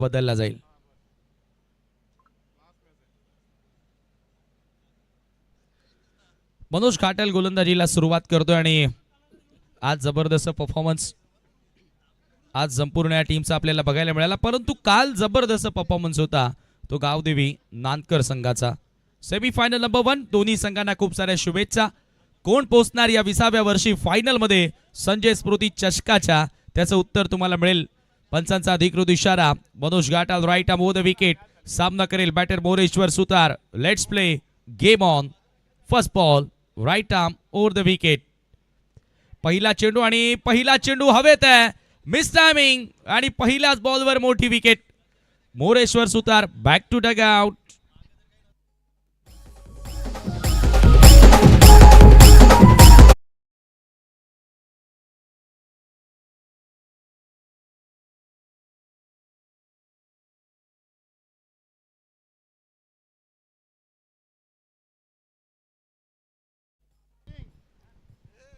बदलला जाईल. मनोज घाटल गोलंदाजीला सुरुवात करतोय आणि आज जबरदस्त परफॉर्मन्स आज संपूर्ण या टीमचा आपल्याला बघायला मिळाला. परंतु काल जबरदस्त परफॉर्मन्स होता तो गावदेवी नांदकर संघाचा. सेमीफायनल नंबर 1 दोन्ही संघांना खूप साऱ्या शुभेच्छा. कोण पोहोचणार या 20व्या वर्षी फायनल मध्ये संजय स्मृती चषकाच्या, त्याचं उत्तर तुम्हाला मिळेल. पंचांचा अधिकृत इशारा. Manoj Ghatal right arm over the wicket. सामना करेल batter Moreshwar Sutar. Let's play game on. First ball right arm over the wicket. पहिला चेंडू आणि पहिला चेंडू हवेत आहे. मिस टायमिंग आणि पहिल्याच बॉलवर मोठी wicket. Moreshwar Sutar back to dugout.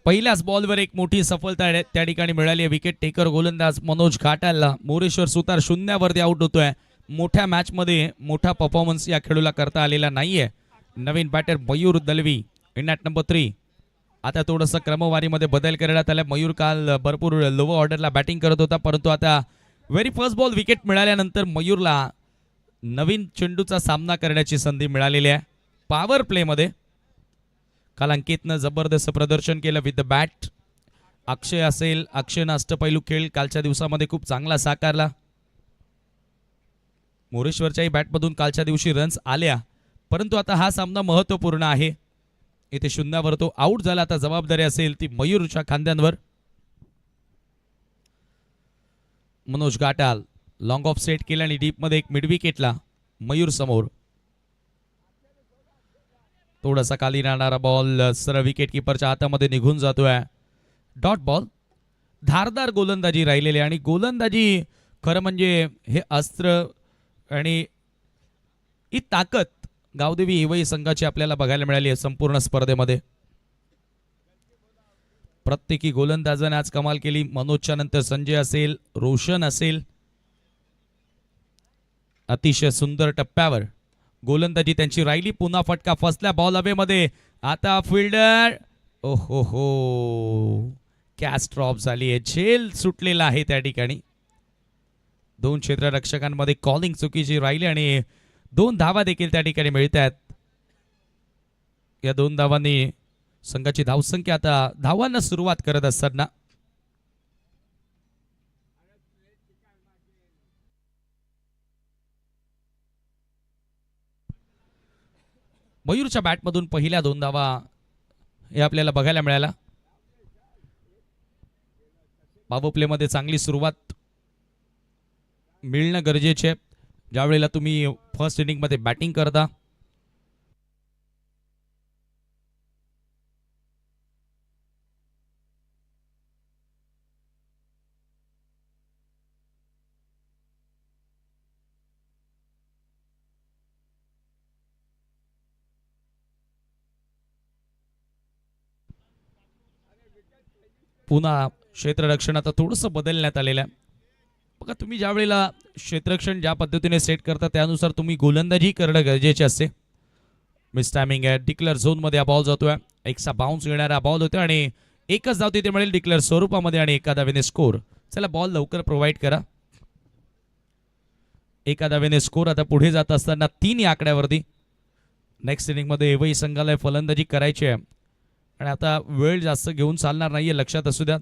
पहिल्याच बॉलवर एक मोठी सफलता त्या ठिकाणी मिळाली आहे. विकेट टेकर गोलंदाज मनोज घाटलला. मोरेश्वर सुतार शून्यावरती आउट होतोय. मोठ्या मॅच मध्ये मोठा परफॉर्मन्स या खेळूला करता आलेला नाहीये. नवीन batter Mayur Dalvi in at number 3. आता थोडंसं क्रमवारीमध्ये बदल करण्यात आला. मयूर काल भरपूर लोअर ऑर्डरला बॅटिंग करत होता, परंतु आता व्हेरी फर्स्ट बॉल विकेट मिळाल्यानंतर मयूरला नवीन चेंडूचा सामना करण्याची संधी मिळालेली आहे. पॉवर प्ले मध्ये काल अंकितनं जबरदस्त प्रदर्शन केलं विथ द बॅट. अक्षय असेल, अक्षयनं अष्टपैलू खेळ कालच्या दिवसामध्ये खूप चांगला साकारला. मोरेश्वरच्याही बॅटमधून कालच्या दिवशी रन्स आल्या, परंतु आता हा सामना महत्त्वपूर्ण आहे. इथे शून्यावर तो आउट झाला. आता जबाबदारी असेल ती मयूरच्या खांद्यांवर. Manoj Ghatal long off set केला आणि डीप मध्ये एक मिड विकेटला मयूर समोर. थोडासा खाली राहणारा बॉल सरळ विकेट किपरच्या हातामध्ये निघून जातोय. Dot ball. धारदार गोलंदाजी राहिलेली आणि गोलंदाजी खरं म्हणजे हे अस्त्र आणि ही ताकद गावदेवी एवई संघाची आपल्याला बघायला मिळाली आहे संपूर्ण स्पर्धेमध्ये. प्रत्येकी गोलंदाजाने आज कमाल केली. मनोजच्या नंतर संजय असेल, रोशन असेल. अतिशय सुंदर टप्प्यावर गोलंदाजी त्यांची राहिली. पुन्हा फटका फसल्या बॉल हवेमध्ये. आता फिल्डर ओहो हो कॅच ड्रॉप झाली आहे. झेल सुटलेला आहे त्या ठिकाणी. 2 क्षेत्ररक्षकांमध्ये कॉलिंग चुकीची राहिली आणि 2 धावा देखील त्या ठिकाणी मिळत आहेत. या 2 धावांनी संघाची धावसंख्या आता धावांना सुरुवात करत असताना मयूरच्या बॅटमधून पहिल्या 2 धावा हे आपल्याला बघायला मिळाला. पॉवर प्ले मध्ये चांगली सुरुवात मिळणं गरजेचे आहे ज्यावेळेला तुम्ही फर्स्ट इनिंग मध्ये बॅटिंग करता. पुन्हा क्षेत्ररक्षण आता थोडंसं बदलण्यात आलेलं आहे. बघा तुम्ही ज्या वेळेला क्षेत्ररक्षण ज्या पद्धतीने सेट करता त्यानुसार तुम्ही गोलंदाजी करणं गरजेचे असते. मिस टायमिंग आहे. डिक्लेअर झोन मध्ये हा बॉल जातोय. एकचा बाउन्स घेणारा बॉल होतो आणि एकच धाव तिथे मिळेल डिक्लेअर स्वरूपामध्ये आणि एका धावेने स्कोर. चला बॉल लवकर प्रोव्हाइड करा. एका धावेने स्कोर. आता पुढे जात असताना 3 या आकड्यावरती नेक्स्ट इनिंग मध्ये एवढी संघाला फलंदाजी करायची आहे आणि आता वेळ जास्त घेऊन चालणार नाहीये. लक्षात असू द्या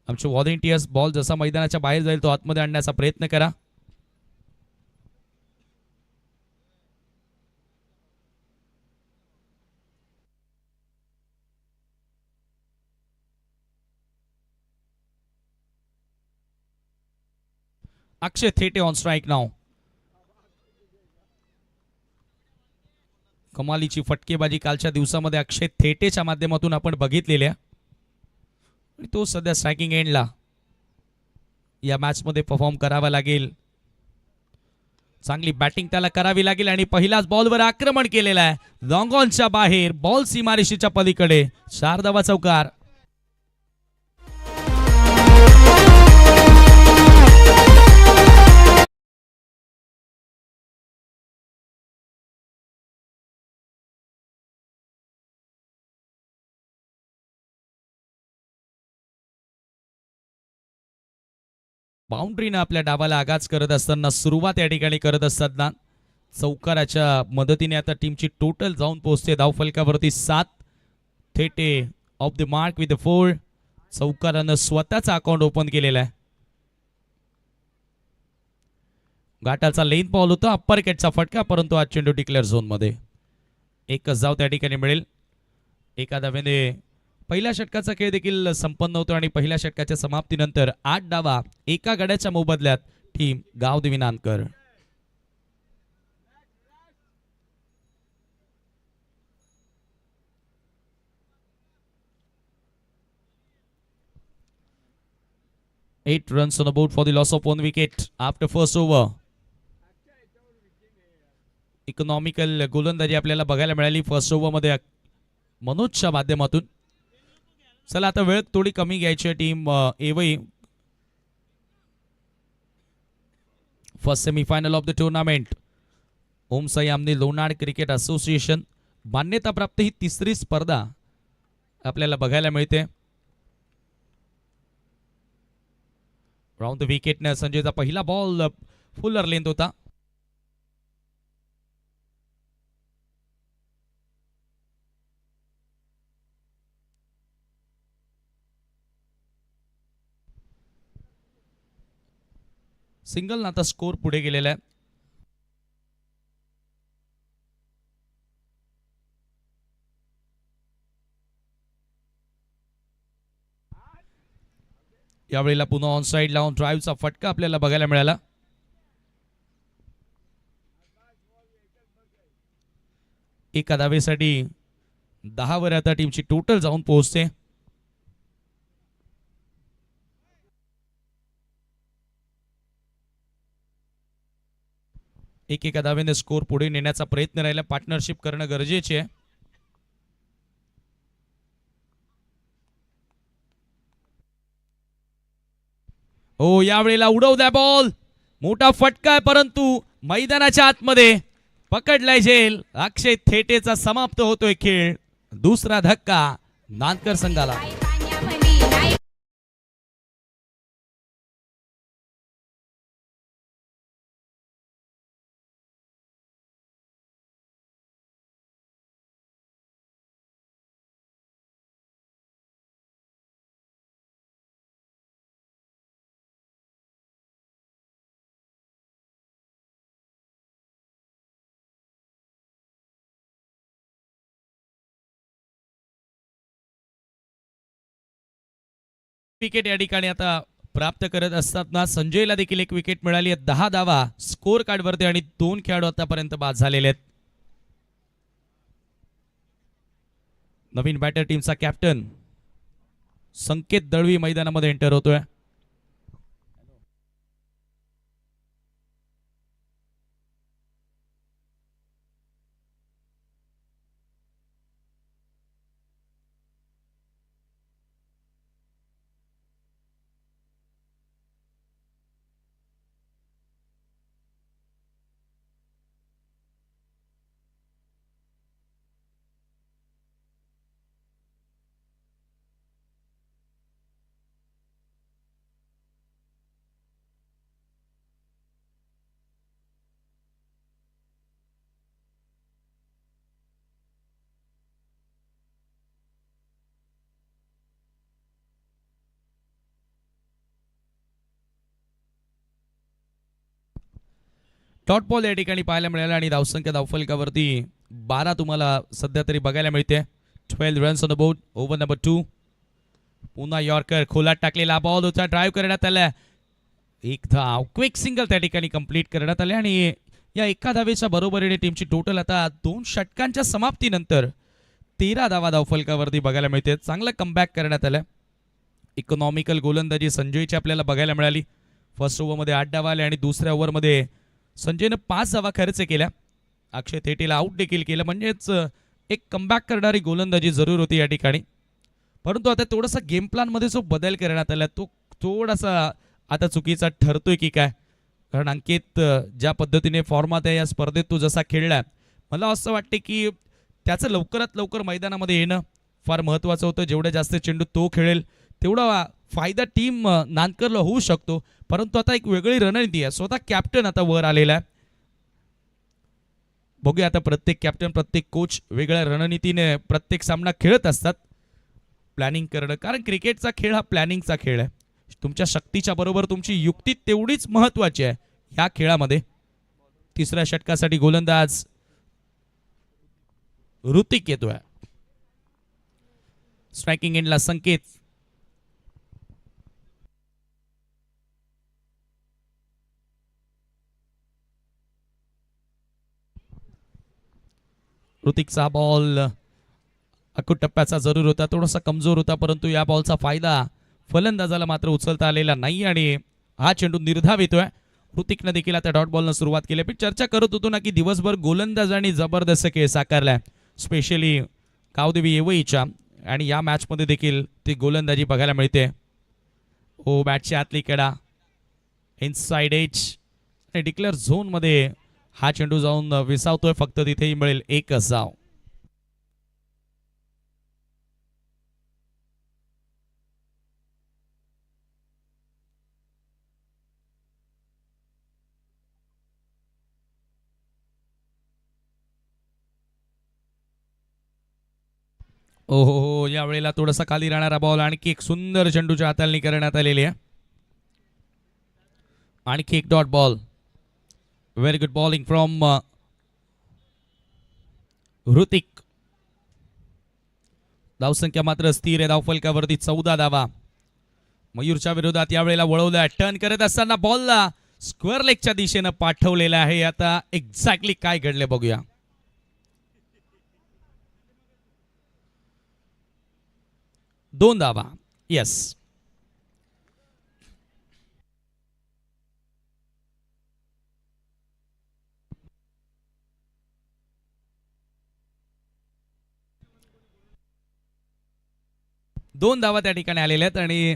आमचे व्हॉलेंटियर्स बॉल जसा मैदानाच्या बाहेर जाईल तो आतमध्ये आणण्याचा प्रयत्न करा. अक्षय थेटे ऑन स्ट्राइक नाव. कमालीची फटकेबाजी कालच्या दिवसामध्ये अक्षय थेटेच्या माध्यमातून आपण बघितलेली आहे. तो सध्या स्ट्रायकिंग एंडला या मॅच मध्ये परफॉर्म करावा लागेल. चांगली बॅटिंग त्याला करावी लागेल आणि पहिल्याच बॉलवर आक्रमण केलेलं आहे. लॉंग ऑनच्या बाहेर बॉल सीमारेषेच्या पलीकडे. 4 धावा चौकार. बाउंड्रीनं आपल्या डावाला आगाज करत असताना सुरुवात या ठिकाणी करत असताना चौकाराच्या मदतीने आता टीमची टोटल जाऊन पोहोचते धावफलकावरती 7. Thete of the mark with 4. चौकारानं स्वतःचा अकाउंट ओपन केलेला आहे. घाटाचा लेन बॉल होता, अप्पर कॅटचा फटका, परंतु आज चेंडू डिक्लेअर झोन मध्ये. एकच धाव त्या ठिकाणी मिळेल. एका धावेने पहिल्या षटकाचा खेळ देखील संपन्न होतो आणि पहिल्या षटकाच्या समाप्तीनंतर 8 डावा एका गड्याच्या मोबदल्यात team Gavdevi Nankar. Eight runs on the board for the loss of 1 wicket after first over. Economical गोलंदाजी आपल्याला बघायला मिळाली फर्स्ट ओव्हर मध्ये मनोजच्या माध्यमातून. चला आता वेळ थोडी कमी घ्यायची आहे टीम एवई. First semifinal of the tournament. Om Sayamani Lonar cricket association मान्यता प्राप्त ही तिसरी स्पर्धा आपल्याला बघायला मिळते. राउंड द विकेटने संजयचा पहिला बॉल फुलर लेंथ होता. सिंगल आता स्कोर पुढे गेलेला आहे. यावेळेला पुन्हा ऑन साइड लावून ड्राईव्हचा फटका आपल्याला बघायला मिळाला. एका धावेसाठी 10 वर आता टीमची टोटल जाऊन पोहोचते. एका धावेने स्कोर पुढे नेण्याचा प्रयत्न राहिला. पार्टनरशिप करणं गरजेचे आहे. हो, यावेळेला उडव द्या बॉल. मोठा फटका आहे, परंतु मैदानाच्या आतमध्ये पकडलाय झेल. अक्षय थेटेचा समाप्त होतोय खेळ. दुसरा धक्का नानकर संघाला. विकेट या ठिकाणी आता प्राप्त करत असताना संजयला देखील एक विकेट मिळाली आहे. 10 धावा स्कोर कार्ड वरती आणि 2 खेळाडू आतापर्यंत बाद झालेले आहेत. नवीन बॅटर टीमचा कॅप्टन संकेत दळवी मैदानामध्ये एंटर होतोय. डॉट बॉल या ठिकाणी पाहायला मिळाला आणि धावसंख्या धावफलकावरती 12 तुम्हाला सध्या तरी बघायला मिळते. 12 runs on the board. Over number 2. पुन्हा यॉर्कर खोलात टाकलेला बॉल होता. ड्राईव्ह करण्यात आला. एक धाव क्विक सिंगल त्या ठिकाणी कंप्लीट करण्यात आले आणि या एका धावेच्या बरोबरीने टीमची टोटल आता 2 षटकांच्या समाप्तीनंतर 13 धावा धावफलकावरती बघायला मिळते. चांगला कमबॅक करण्यात आलं. इकॉनॉमिकल गोलंदाजी संजयची आपल्याला बघायला मिळाली. फर्स्ट ओव्हरमध्ये 8 धावा आले आणि दुसऱ्या ओव्हरमध्ये संजयनं 5 धावा खर्च केल्या. अक्षय थेटेला आउट देखील केलं. म्हणजेच एक कमबॅक करणारी गोलंदाजी जरूर होती या ठिकाणी. परंतु आता थोडासा गेम प्लॅनमध्ये जो बदल करण्यात आला तो थोडासा आता चुकीचा ठरतोय की काय. कारण अंकित ज्या पद्धतीने फॉर्मात आहे या स्पर्धेत तो जसा खेळला, मला असं वाटते की त्याचं लवकरात लवकर मैदानामध्ये येणं फार महत्त्वाचं होतं. जेवढे जास्त चेंडू तो खेळेल तेवढा फायदा टीम नानकरला होऊ शकतो. परंतु आता एक वेगळी रणनीती आहे. स्वतः कॅप्टन आता वर आलेला आहे. बघूया आता प्रत्येक कॅप्टन प्रत्येक कोच वेगळ्या रणनीतीने प्रत्येक सामना खेळत असतात. प्लॅनिंग करणं, कारण क्रिकेटचा खेळ हा प्लॅनिंगचा खेळ आहे. तुमच्या शक्तीच्या बरोबर तुमची युक्ती तेवढीच महत्वाची आहे ह्या खेळामध्ये. तिसऱ्या षटकासाठी गोलंदाज ऋतिक येतोय. स्ट्रायकिंग एंडला संकेत. ऋतिकचा बॉल अकूट टप्प्याचा जरूर होता, थोडासा कमजोर होता, परंतु या बॉलचा फायदा फलंदाजाला मात्र उचलता आलेला नाही आणि हा चेंडू निर्धाव येतोय. ऋतिकनं देखील आता डॉट बॉलनं सुरुवात केली. पण चर्चा करत होतो ना की दिवसभर गोलंदाजांनी जबरदस्त खेळ साकारलाय, स्पेशली गावदेवी येवईच्या, आणि या मॅचमध्ये देखील ती गोलंदाजी बघायला मिळते. ओ बॅटच्या आतली कडा, इनसाइड एज आणि डिक्लेअर झोनमध्ये हा चेंडू जाऊन विसावतोय. फक्त तिथेही मिळेल एकच धाव. ओहो हो, या वेळेला थोडासा खाली राहणारा बॉल, आणखी एक सुंदर चेंडूच्या हाताळणी करण्यात आलेली आहे. आणखी एक dot ball. Very good bowling from Hrithik. धावसंख्या मात्र स्थिर आहे, धावफलकावरती 14 धावा. मयूरच्या विरोधात यावेळेला वळवलं. टर्न करत असताना बॉलला स्क्वेअर लेगच्या दिशेनं पाठवलेलं आहे. आता एक्झॅक्टली काय घडले बघूया. दोन धावा. येस, दोन धावा त्या ठिकाणी आलेल्या आहेत. आणि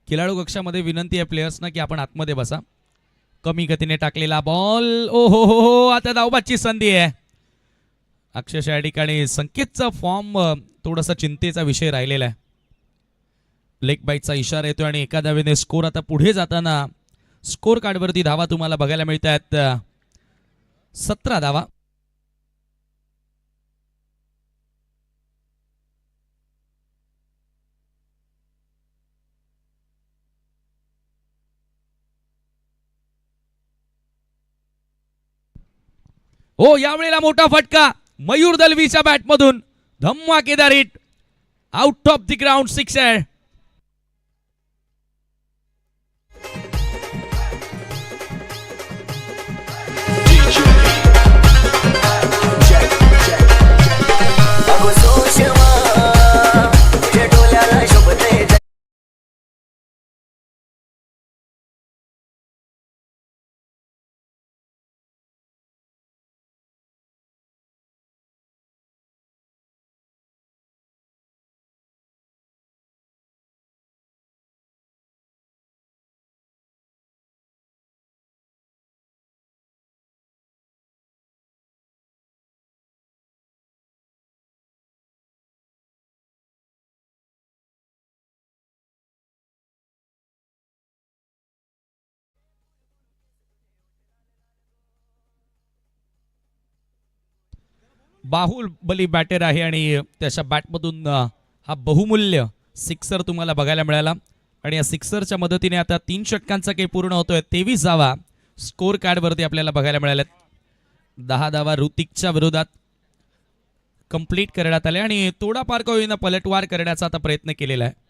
खेळाडू कक्षामध्ये विनंती आहे प्लेयर्सना की आपण आतमध्ये बसा. कमी गतीने टाकलेला बॉल. ओ हो हो हो, आता धावबादची संधी आहे. अक्षरशः या ठिकाणी संकेतचा फॉर्म थोडासा चिंतेचा विषय राहिलेला आहे. लेग बाईटचा इशारा येतो आणि एका धावेने स्कोर आता पुढे जाताना स्कोर कार्डवरती धावा तुम्हाला बघायला मिळत आहेत. 17 धावा. हो, यावेळेला मोठा फटका मयूर दलवीच्या बॅटमधून. धमाकेदार hit, out of the ground, sixer. Baahubali batter आहे आणि त्याच्या बॅटमधून हा बहुमूल्य सिक्सर तुम्हाला बघायला मिळाला. आणि या सिक्सरच्या मदतीने आता 3 षटकांचा काही पूर्ण होतोय. 23 धावा स्कोर कार्डवरती आपल्याला बघायला मिळाल्यात. 10 धावा ऋतिकच्या विरोधात कंप्लीट करण्यात आले आणि थोडाफार का होईना पलटवार करण्याचा आता प्रयत्न केलेला आहे.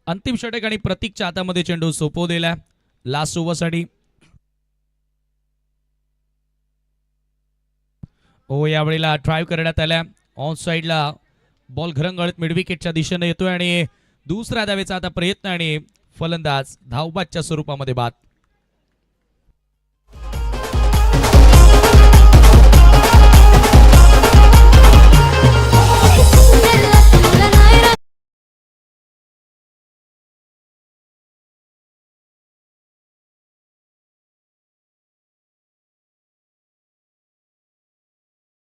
अंतिम षटक आणि प्रतीकच्या हातामध्ये चेंडू सोपवलेला लास्ट ओव्हरसाठी. हो, यावेळेला ड्राईव्ह करण्यात आल्या. ऑन साईडला बॉल घरंगळत मिड विकेटच्या दिशेने येतोय आणि दुसऱ्या धावेचा आता प्रयत्न आणि फलंदाज धावबादच्या स्वरूपामध्ये बाद.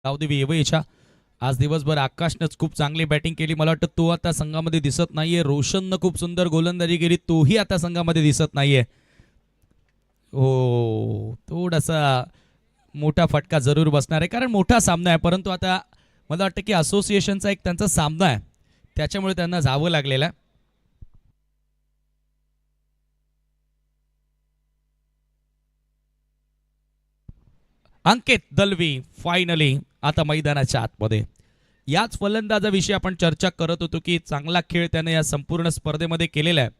गावदेवी येवईच्या आज दिवसभर आकाशनंच खूप चांगली बॅटिंग केली. मला वाटतं तो आता संघामध्ये दिसत नाहीये. रोशननं खूप सुंदर गोलंदाजी केली, तोही आता संघामध्ये दिसत नाहीये. हो, थोडासा मोठा फटका जरूर बसणार आहे, कारण मोठा सामना आहे. परंतु आता मला वाटतं की असोसिएशनचा एक त्यांचा सामना आहे, त्याच्यामुळे त्यांना जावं लागलेलं आहे. अंकित दलवी फायनली आता मैदानाच्या आतमध्ये. याच फलंदाजाविषयी आपण चर्चा करत होतो की चांगला खेळ त्याने या संपूर्ण स्पर्धेमध्ये केलेला आहे.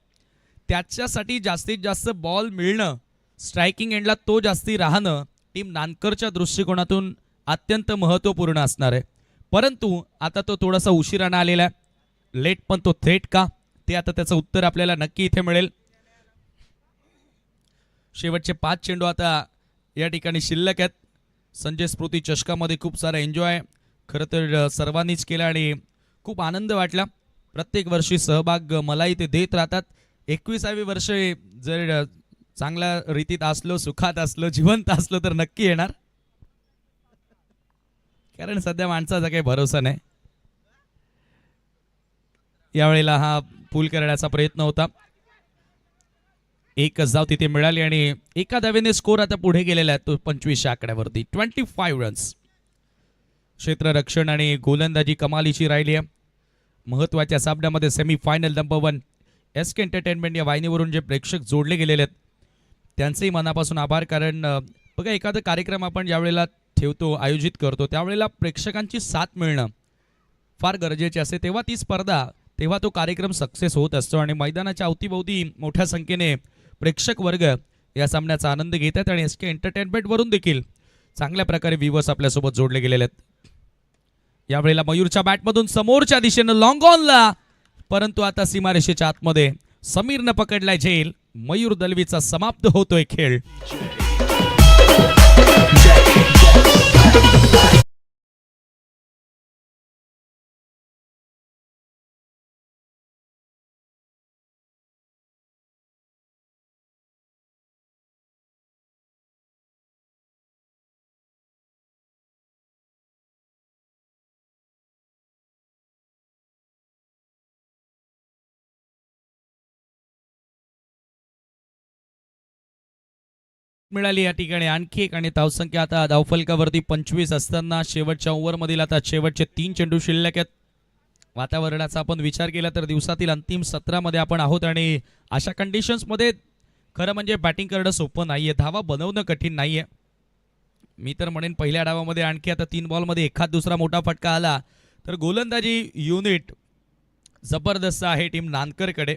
त्याच्यासाठी जास्तीत जास्त बॉल मिळणं, स्ट्रायकिंग एंडला तो जास्ती राहणं टीम नानकरच्या दृष्टिकोनातून अत्यंत महत्त्वपूर्ण असणार आहे. परंतु आता तो थोडासा उशिरानं आलेला आहे. लेट पण तो थ्रेट का, ते आता त्याचं उत्तर आपल्याला नक्की इथे मिळेल. शेवटचे 5 चेंडू आता या ठिकाणी शिल्लक आहेत. संजय स्मृती चषकामध्ये खूप सारा एन्जॉय खरं तर सर्वांनीच केला आणि खूप आनंद वाटला. प्रत्येक वर्षी सहभाग मलाही ते देत राहतात. 21वी वर्ष जर चांगल्या रीतीत असलो, सुखात असलो, जिवंत असलो तर नक्की येणार, कारण सध्या माणसाचा काही भरोसा नाही. यावेळेला हा पूल करण्याचा प्रयत्न होता. एकच धाव तिथे मिळाली आणि एका धावेने स्कोर आता पुढे गेलेला आहे तो 25 आकड्यावरती. 25 रन्स. क्षेत्ररक्षण आणि गोलंदाजी कमालीची राहिली आहे. महत्त्वाच्या सामन्यामध्ये सेमीफायनल नंबर 1 SK एंटरटेनमेंट या वाहिनीवरून जे प्रेक्षक जोडले गेलेले आहेत त्यांचेही मनापासून आभार. कारण बघा, एखादा कार्यक्रम आपण ज्यावेळेला ठेवतो, आयोजित करतो, त्यावेळेला प्रेक्षकांची साथ मिळणं फार गरजेचे असते. तेव्हा ती स्पर्धा, तेव्हा तो कार्यक्रम सक्सेस होत असतो आणि मैदानाच्या अवतीभोवती मोठ्या संख्येने प्रेक्षक वर्ग या सामन्याचा आनंद घेत आहेत आणि SK एंटरटेनमेंटवरून देखील चांगल्या प्रकारे व्ह्यूअर्स आपल्यासोबत जोडले गेलेले आहेत. यावेळेला मयूरच्या बॅटमधून समोरच्या दिशेनं लॉंग ऑनला, परंतु आता सीमारेषेच्या आतमध्ये समीरनं पकडलाय झेल. मयूर दलवीचा समाप्त होतोय खेळ. मिळाली या ठिकाणी आणखी एक आणि धावसंख्या आता धावफलकावरती 25 असताना शेवटच्या ओव्हरमधील आता शेवटचे 3 चेंडू शिल्लक आहेत. वातावरणाचा आपण विचार केला तर दिवसातील अंतिम सत्रामध्ये आपण आहोत आणि अशा कंडिशन्समध्ये खरं म्हणजे बॅटिंग करणं सोपं नाहीये, धावा बनवणं कठीण नाहीये. मी तर म्हणेन पहिल्या डावामध्ये आणखी आता 3 बॉलमध्ये एखाद दुसरा मोठा फटका आला तर गोलंदाजी युनिट जबरदस्त आहे टीम नानकरकडे.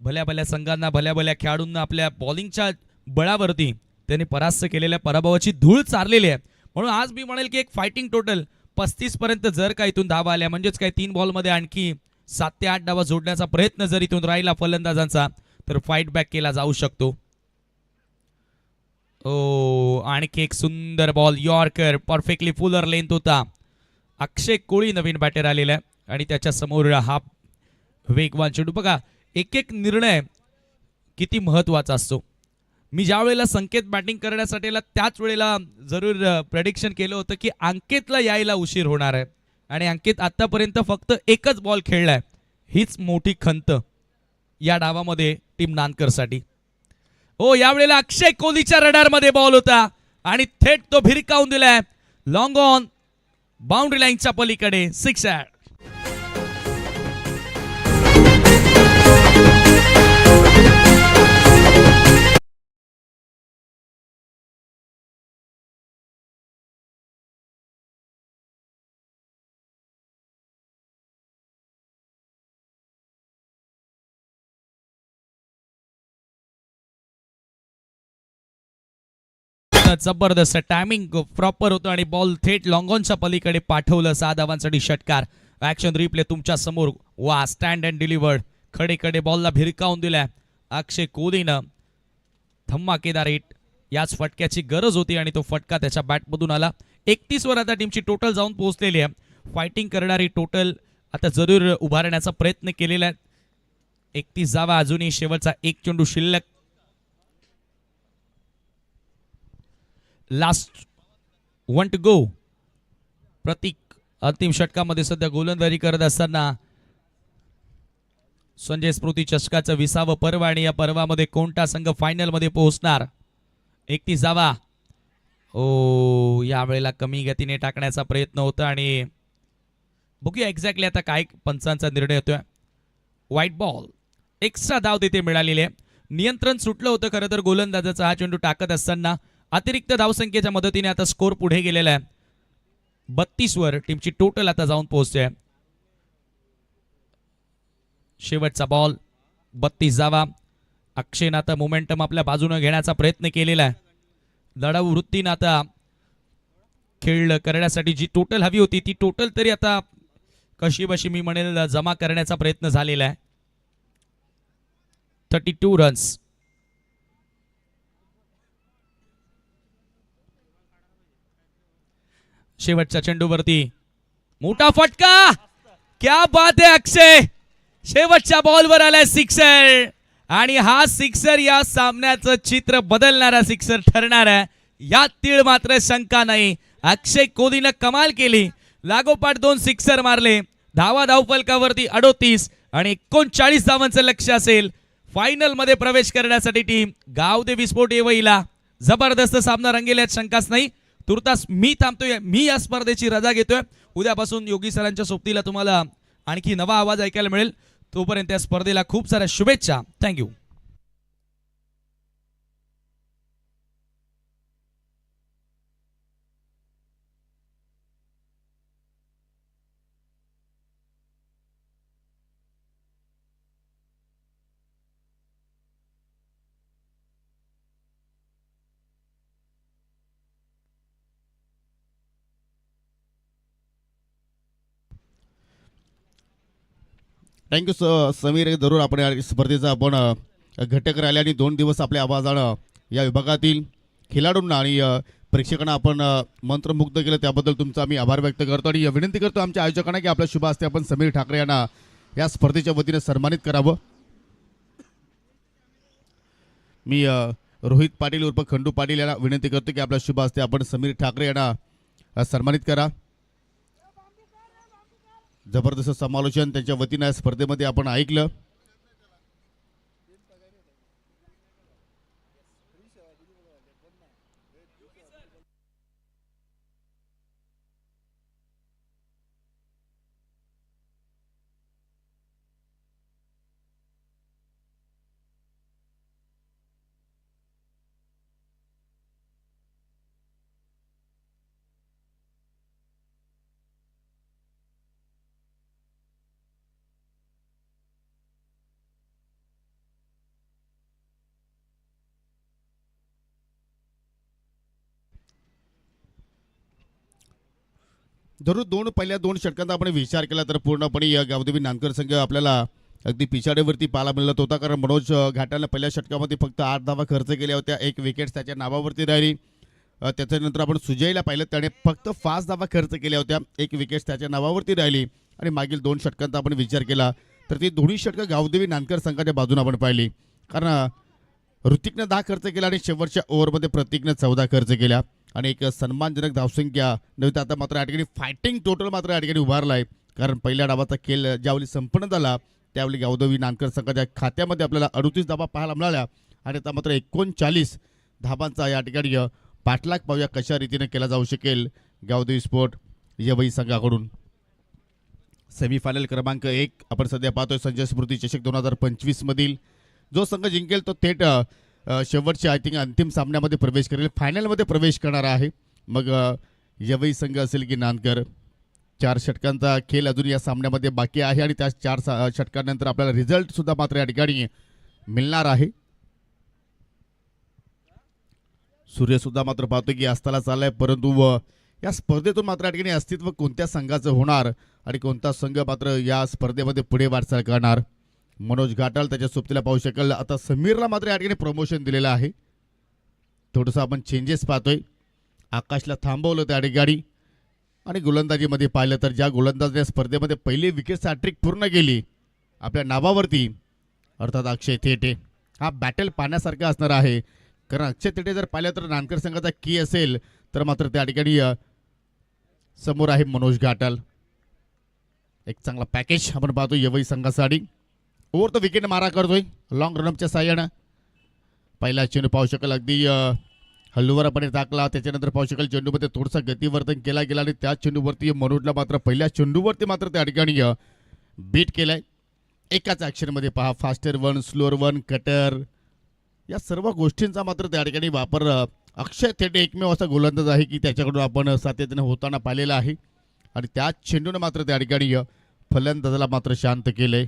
भल्या भल्या संघांना, भल्या भल्या खेळाडूंना आपल्या बॉलिंगच्या बळावरती त्यांनी परास्त केलेल्या पराभवाची धूळ चारलेली आहे. म्हणून आज मी म्हणेल की एक फायटिंग टोटल 35 पर्यंत जर का इथून धावा आल्या, म्हणजेच काय 3 बॉलमध्ये आणखी 7 ते 8 धावा जोडण्याचा प्रयत्न जर इथून राहिला फलंदाजांचा तर फाईट बॅक केला जाऊ शकतो. ओ, आणखी एक सुंदर ball, yorker, perfectly Fuller length होता. अक्षय कोळी नवीन बॅटर आलेला आहे आणि त्याच्या समोर हा वेगवान चेंडू. बघा, एक एक निर्णय किती महत्वाचा असतो. मी ज्या वेळेला संकेत बॅटिंग करण्यासाठी त्याच वेळेला जरूर प्रेडिक्शन केलं होतं की अंकितला यायला उशीर होणार आहे आणि अंकित आतापर्यंत फक्त एकच बॉल खेळलाय. हीच मोठी खंत या डावामध्ये टीम नानकरसाठी. हो, यावेळेला अक्षय कोहलीच्या रडारमध्ये बॉल होता आणि थेट तो भिरकावून दिलाय लॉंग ऑन बाउंड्री लाईनच्या पलीकडे. 6 ॲड. जबरदस्त टायमिंग प्रॉपर होतं आणि बॉल थेट लॉंगॉनच्या पलीकडे पाठवलं. 6 धावांसाठी षटकार. ऍक्शन रिप्ले तुमच्या समोर. वा, स्टँड अँड डिलिव्हर्ड. खडे खडे बॉलला भिरकावून दिलाय अक्षय कोहलीनं. धमाकेदार हिट, याच फटक्याची गरज होती आणि तो फटका त्याच्या बॅटमधून आला. 31 वर आता टीमची टोटल जाऊन पोहोचलेली आहे. फायटिंग करणारी टोटल आता जरूर उभारण्याचा प्रयत्न केलेला आहे. 31 जावा, अजूनही शेवटचा एक चेंडू शिल्लक. Last 1 to go. प्रतीक अंतिम षटकामध्ये सध्या गोलंदाजी करत असताना संजय स्मृती चषकाचं 20वं पर्व आणि या पर्वामध्ये कोणता संघ फायनल मध्ये पोहोचणार. 31 जावा. ओ, यावेळेला कमी गतीने टाकण्याचा प्रयत्न होता आणि बघूया एक्झॅक्टली आता काय पंचांचा निर्णय होतोय. व्हाईट बॉल, एक्स्ट्रा धाव तिथे मिळालेली आहे. नियंत्रण सुटलं होतं खरं तर गोलंदाजाचा हा चेंडू टाकत असताना. अतिरिक्त धावसंख्येच्या मदतीने आता स्कोर पुढे गेलेला आहे. 32 वर टीमची टोटल आता जाऊन पोहोचते. शेवटचा बॉल, 32 जावा. अक्षयनं आता मोमेंटम आपल्या बाजूने घेण्याचा प्रयत्न केलेला आहे. लढाऊ वृत्तीनं आता खेळ करण्यासाठी जी टोटल हवी होती ती टोटल तरी आता कशी बशी मी म्हणेल जमा करण्याचा प्रयत्न झालेला आहे. 32 रन्स. शेवटच्या चेंडूवरती मोठा फटका. क्या बात आहे अक्षय, शेवटच्या बॉलवर आलाय सिक्सर आणि हा सिक्सर या सामन्याचं चित्र बदलणारा सिक्सर ठरणार आहे, यात तीळ मात्र शंका नाही. अक्षय कोहलीनं कमाल केली, लागोपाठ 2 सिक्सर मारले. धावफलकावरती 38 आणि 39 धावांचं लक्ष्य असेल. फायनल मध्ये प्रवेश करण्यासाठी टीम गावदेवी स्पोर्ट येवईला. जबरदस्त सामना रंगेल यात शंकाच नाही. तुर्तास मी थांबतोय, मी या स्पर्धेची रजा घेतोय. उद्यापासून योगी सरांच्या सोबतीला तुम्हाला आणखी नवा आवाज ऐकायला मिळेल. तोपर्यंत या स्पर्धेला खूप साऱ्या शुभेच्छा. थँक्यू. थँक्यू समीर. जरूर आपण या स्पर्धेचा आपण घटक राहिले आणि 2 दिवस आपल्या आवाजानं या विभागातील खेळाडूंना आणि प्रेक्षकांना आपण मंत्रमुग्ध केलं, त्याबद्दल तुमचा आम्ही आभार व्यक्त करतो आणि विनंती करतो आमच्या आयोजकांना की आपल्या शुभ हस्ते आपण समीर ठाकरे यांना या स्पर्धेच्या वतीने सन्मानित करावं. मी रोहित पाटील उर्फ खंडू पाटील यांना विनंती करतो की आपल्या शुभ हस्ते आपण समीर ठाकरे यांना सन्मानित करा. जबरदस्त समालोचन त्यांच्या वतीनं या स्पर्धेमध्ये आपण ऐकलं. जरूर पहिल्या 2 षटकांचा आपण विचार केला तर पूर्णपणे या गावदेवी नानकर संघ आपल्याला अगदी पिछाडीवरती पाहायला मिळत होता. कारण मनोज घाटाला पहिल्या षटकामध्ये फक्त 8 धावा खर्च केल्या होत्या. 1 विकेट त्याच्या नावावरती राहिली. त्याच्यानंतर आपण सुजयला पाहिलं, त्याने फक्त 5 धावा खर्च केल्या होत्या. 1 विकेट त्याच्या नावावरती राहिली. आणि मागील 2 षटकांचा आपण विचार केला तर ती दोन्ही षटकं गावदेवी नानकर संघाच्या बाजूने आपण पाहिली. कारण ऋतिकनं 10 खर्च केला आणि शेवटच्या ओव्हरमध्ये प्रतीकनं 14 खर्च केल्या आणि एक सन्मानजनक धावसंख्या नव्हती. आता मात्र या ठिकाणी फायटिंग टोटल मात्र या ठिकाणी उभारला आहे. कारण पहिल्या डावाचा खेळ ज्यावेळी संपन्न झाला त्यावेळी गावदेवी नानकर संघाच्या खात्यामध्ये आपल्याला 38 धावा पाहायला मिळाल्या आणि आता मात्र 39 धाबांचा या ठिकाणी पाठलाग पाहूया कशा रीतीने केला जाऊ शकेल गावदेवी स्पोर्ट येवई संघाकडून. सेमीफायनल क्रमांक 1 आपण सध्या पाहतोय. संजय स्मृती चषक 2025 मधील जो संघ जिंकेल तो थेट शेवटच्या आय थिंक अंतिम सामन्यामध्ये प्रवेश करेल, फायनलमध्ये प्रवेश करणार आहे. मग येवई संघ असेल की नानकर. 4 षटकांचा खेळ अजून या सामन्यामध्ये बाकी आहे आणि त्या 4 षटकांनंतर आपल्याला रिझल्ट सुद्धा मात्र या ठिकाणी मिळणार आहे. सूर्य सुद्धा मात्र पाहतो की अस्ताला चाललाय, परंतु या स्पर्धेतून मात्र या ठिकाणी अस्तित्व कोणत्या संघाचं होणार आणि कोणता संघ मात्र या स्पर्धेमध्ये पुढे वाटचाल करणार मनोज घाटाल त्याच्या सोबतीला पाहू शकाल. आता समीरला मात्र या ठिकाणी प्रमोशन दिलेलं आहे. थोडंसं आपण चेंजेस पाहतोय. आकाशला थांबवलं त्या ठिकाणी आणि गोलंदाजीमध्ये पाहिलं तर ज्या गोलंदाजाने स्पर्धेमध्ये पहिली विकेट हॅट्रिक पूर्ण केली आपल्या नावावरती, अर्थात अक्षय थेटे. हा बॅटल पाहण्यासारखा असणार आहे, कारण अक्षय थेटे जर पाहिलं तर नानकर संघाचा की असेल तर मात्र त्या ठिकाणी समोर आहे मनोज घाटाल. एक चांगला पॅकेज आपण पाहतो यवई संघासाठी. ओव्हर द विकेट मारा करतोय लॉंग रनअपच्या साह्यानं. पहिला चेंडू पाहू शकाल अगदी हलवरपणे टाकला. त्याच्यानंतर पाहू शकाल चेंडूमध्ये थोडंसं गतिवर्धन केला गेला आणि त्या चेंडूवरती मनोजला मात्र पहिल्या चेंडूवरती मात्र त्या ठिकाणी बीट केलाय. एकाच ॲक्शनमध्ये पहा, faster one, slower one, cutter, या सर्व गोष्टींचा मात्र त्या ठिकाणी वापर अक्षय थेटे एकमेव असा गोलंदाज आहे की त्याच्याकडून आपण सातत्याने होताना पाहिलेला आहे. आणि त्याच चेंडूने मात्र त्या ठिकाणी फलंदाजाला मात्र शांत केलंय.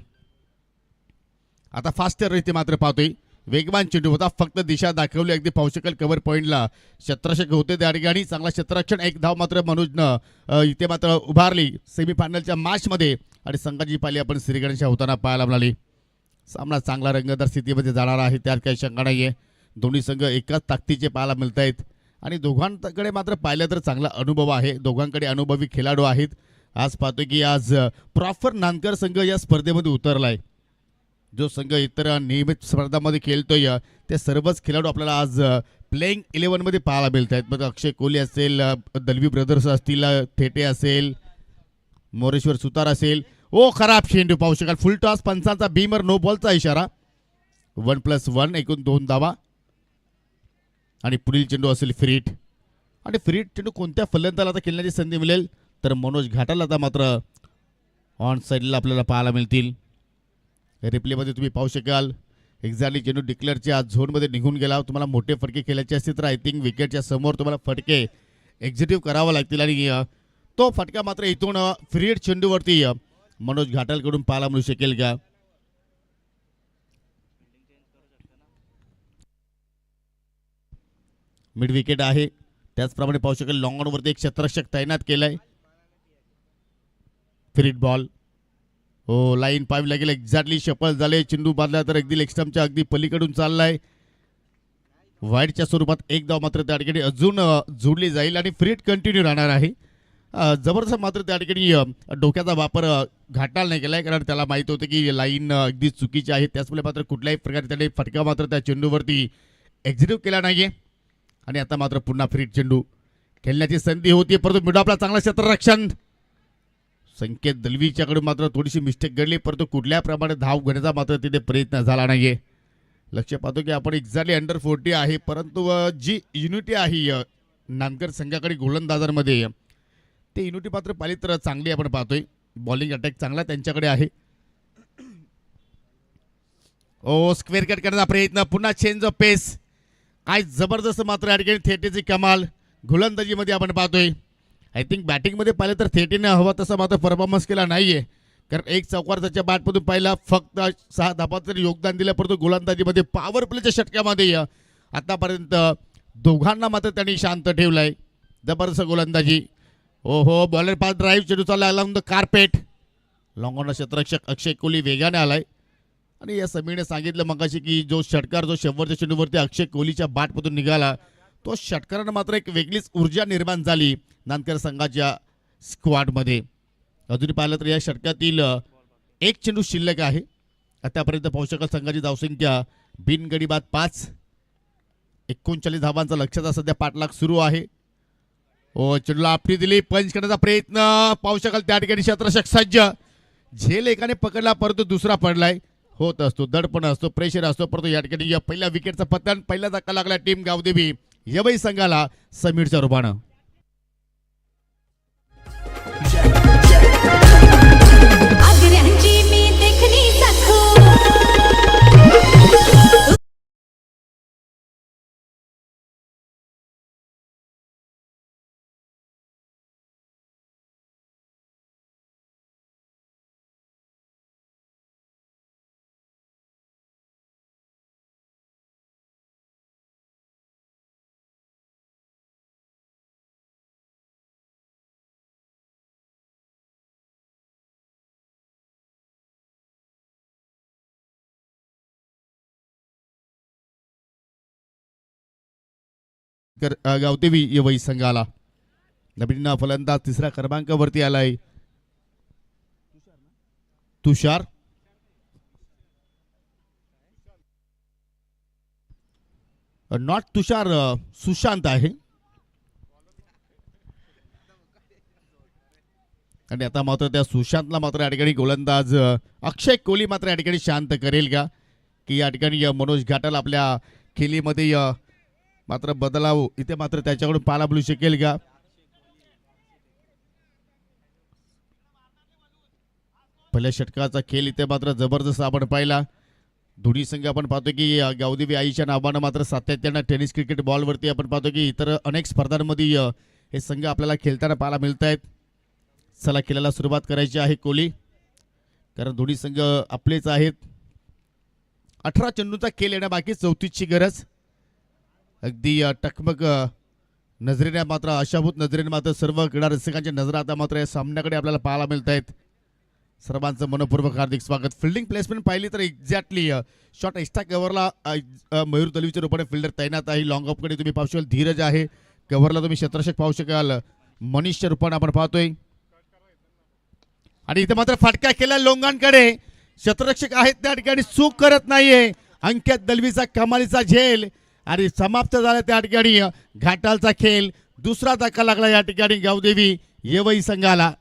आता फास्टर रीती मात्र पाहतोय वेगवान चेंडू होता, फक्त दिशा दाखवली. अगदी पाहू शकाल कव्हर पॉईंटला क्षेत्ररक्षक होते त्या ठिकाणी. चांगला क्षेत्ररक्षण, एक धाव मात्र मनोजनं इथे मात्र उभारली सेमीफायनलच्या मॅचमध्ये आणि संघाची पाली आपण श्रीगणेशा होताना पाहायला मिळाली. सामना चांगला रंगतदार स्थितीमध्ये जाणार आहे, त्यात काही शंका नाही आहे. दोन्ही संघ एकाच ताकदीचे पाहायला मिळत आहेत आणि दोघांकडे मात्र पाहिलं तर चांगला अनुभव आहे. दोघांकडे अनुभवी खेळाडू आहेत. आज पाहतोय की आज प्रॉपर नानकर संघ या स्पर्धेमध्ये उतरलाय. जो संघ इतर नियमित स्पर्धामध्ये खेळतोय ते सर्वच खेळाडू आपल्याला आज प्लेइंग 11 मध्ये पाहायला मिळत आहेत. मग अक्षय कोहली असेल, दलवी ब्रदर्स असतील, थेटे असेल, मोरेश्वर सुतार असेल. ओ खराब चेंडू पाहू शकाल, फुल टॉस, पंचांचा बीमर, नो बॉलचा इशारा. 1+1 एकूण 2 धावा आणि पुढील चेंडू असेल फ्रीट. आणि फ्रीट चेंडू कोणत्या फलंदाजाला आता खेळण्याची संधी मिळेल तर मनोज घाटाल आता मात्र ऑन साईडला आपल्याला पाहायला मिळतील. रिप्लेमध्ये तुम्ही पाहू शकाल एक्झॅक्टली चेंडू डिक्लेअरच्या झोनमध्ये निघून गेला. तुम्हाला मोठे फटके खेळायचे असतील तर आय थिंक विकेटच्या समोर तुम्हाला फटके एक्झिक्यूटिव्ह करावा लागतील आणि तो फटका मात्र इथून फ्रीड चेंडूवरती मनोज घाटालकडून पाहायला मिळू शकेल का. मिड विकेट आहे. त्याचप्रमाणे पाहू शकेल लॉंग ऑनवरती एक क्षेत्ररक्षक तैनात केलाय. फ्रीड बॉल, हो लाईन 5 लागेल, एक्झॅक्टली शफल झाले. चेंडू बांधला तर अगदी लेग स्टंपच्या अगदी पलीकडून चाललाय. वाईडच्या स्वरूपात एक धाव मात्र त्या ठिकाणी अजून जोडली जाईल आणि फ्रीड कंटिन्यू राहणार आहे. जबरदस्त मात्र त्या ठिकाणी डोक्याचा वापर घाटाल नाही केलाय, कारण त्याला माहित होतं की लाईन अगदी चुकीची आहे. त्याचमुळे मात्र कुठल्याही प्रकारे त्याने फटका मात्र त्या चेंडूवरती एक्झिक्यूट केला नाहीये. आणि आता मात्र पुन्हा फ्रीड चेंडू खेळण्याची संधी होती, परंतु मिडॉपला चांगला क्षेत्ररक्षण. संकेत दलवीच्याकडून मात्र थोडीशी मिस्टेक घडली, परंतु कुठल्या प्रमाणे धाव घेण्याचा मात्र तिथे प्रयत्न झाला नाहीये. लक्ष पाहतो की आपण एक्झॅक्टली अंडर 40 आहे, परंतु जी युनिटी आहे नानकर संघाकडे गोलंदाजांमध्ये ते युनिटी मात्र पाहिली तर चांगली आपण पाहतोय. बॉलिंग अटॅक चांगला त्यांच्याकडे आहे. ओ स्क्वेअर कट करण्याचा प्रयत्न, पुन्हा चेंज ऑफ पेस. काय जबरदस्त मात्र या ठिकाणी थेटेची कमाल गोलंदाजीमध्ये आपण पाहतोय. आय थिंक बॅटिंगमध्ये पाहिलं तर थेटेने हवा तसा मात्र परफॉर्मन्स केला नाहीये, कारण एक चौकार त्याच्या बॅटमधून पाहिला, फक्त 6 धाबांचं योगदान दिलं, परंतु गोलंदाजीमध्ये पॉवर प्लेच्या षटक्यामध्ये आतापर्यंत दोघांना मात्र त्यांनी शांत ठेवलाय. जबरदस्त गोलंदाजी. हो बॉलर पास ड्राईव्ह चेंडू चालला अलाउंड द कार्पेट. लॉंग ऑन क्षेत्ररक्षक अक्षय कोहली वेगाने आलाय आणि या समीरने सांगितलं मगाशी की जो षटकार जो शेवटच्या चेंडूवरती अक्षय कोहलीच्या बॅटमधून निघाला, तो षटकारानं मात्र एक वेगळीच ऊर्जा निर्माण झाली नानकर संघाच्या स्क्वॉडमध्ये. अजून पाहिलं तर या षटकातील एक चेंडू शिल्लक आहे. आतापर्यंत पाहू शकाल संघाची धावसंख्या बिनगडी बाद 5, 39 धावांचा लक्ष्याचा सध्या पाठलाग सुरू आहे. ओ चेंडूला आपली दिली, पंच करण्याचा प्रयत्न पाहू शकाल त्या ठिकाणी क्षेत्ररक्षक सज्ज. झेल एकाने पकडला, परंतु दुसरा पडलाय. होत असतो, दडपण असतो, प्रेशर असतो, परंतु या ठिकाणी या पहिल्या विकेटचा पतन, पहिला धक्का लागला टीम गावदेवी यवई संघाला समीरच्या रूपानं. गावदेवी येवई संघाला. नवीन फलंदाज तिसऱ्या क्रमांकावरती आलाय तुषार. नॉट तुषार, सुशांत आहे. आणि आता मात्र त्या सुशांतला मात्र या ठिकाणी गोलंदाज अक्षय कोहली मात्र या ठिकाणी शांत करेल का, की या ठिकाणी मनोज घाटल आपल्या खेळीमध्ये मात्र बदलाव इथे मात्र त्याच्याकडून पाला मिळू शकेल का. पहिल्या षटकाचा खेळ इथे मात्र जबरदस्त आपण पाहिला. दोन्ही संघ आपण पाहतो की गावदेवी आईच्या नावानं मात्र सातत्यानं टेनिस क्रिकेट बॉलवरती आपण पाहतो की इतर अनेक स्पर्धांमध्ये हे संघ आपल्याला खेळताना पाहायला मिळत आहेत. चला खेळायला सुरुवात करायची आहे कोहली, कारण दोन्ही संघ आपलेच आहेत. 18 चेंडूचा खेळ येण्या बाकी 34ची गरज. अगदी टकमक नजरेने मात्र अशाभूत नजरेने मात्र सर्व क्रीडा रसिकांच्या नजरा आता मात्र या सामन्याकडे आपल्याला पाहायला मिळत आहेत. सर्वांचं मनपूर्वक हार्दिक स्वागत. फिल्डिंग प्लेसमेंट पाहिली तर एक्झॅक्टली शॉट एक्स्ट्रा कव्हरला मयूर दलवीच्या रूपाने फिल्डर तैनात आहे. लॉंग ऑफकडे तुम्ही पाहू शकाल धीरज आहे. कव्हरला तुम्ही शतरक्षक पाहू शकाल मनीषच्या रूपाने आपण पाहतोय. आणि इथे मात्र फटका केला लोंगांकडे. शतरक्षक आहेत त्या ठिकाणी चूक करत नाहीये. अंकित दलवीचा कमालीचा झेल आणि समाप्त झाला त्या ठिकाणी घाटालचा खेळ. दुसरा धक्का लागला या ठिकाणी गावदेवी येवई संघाला.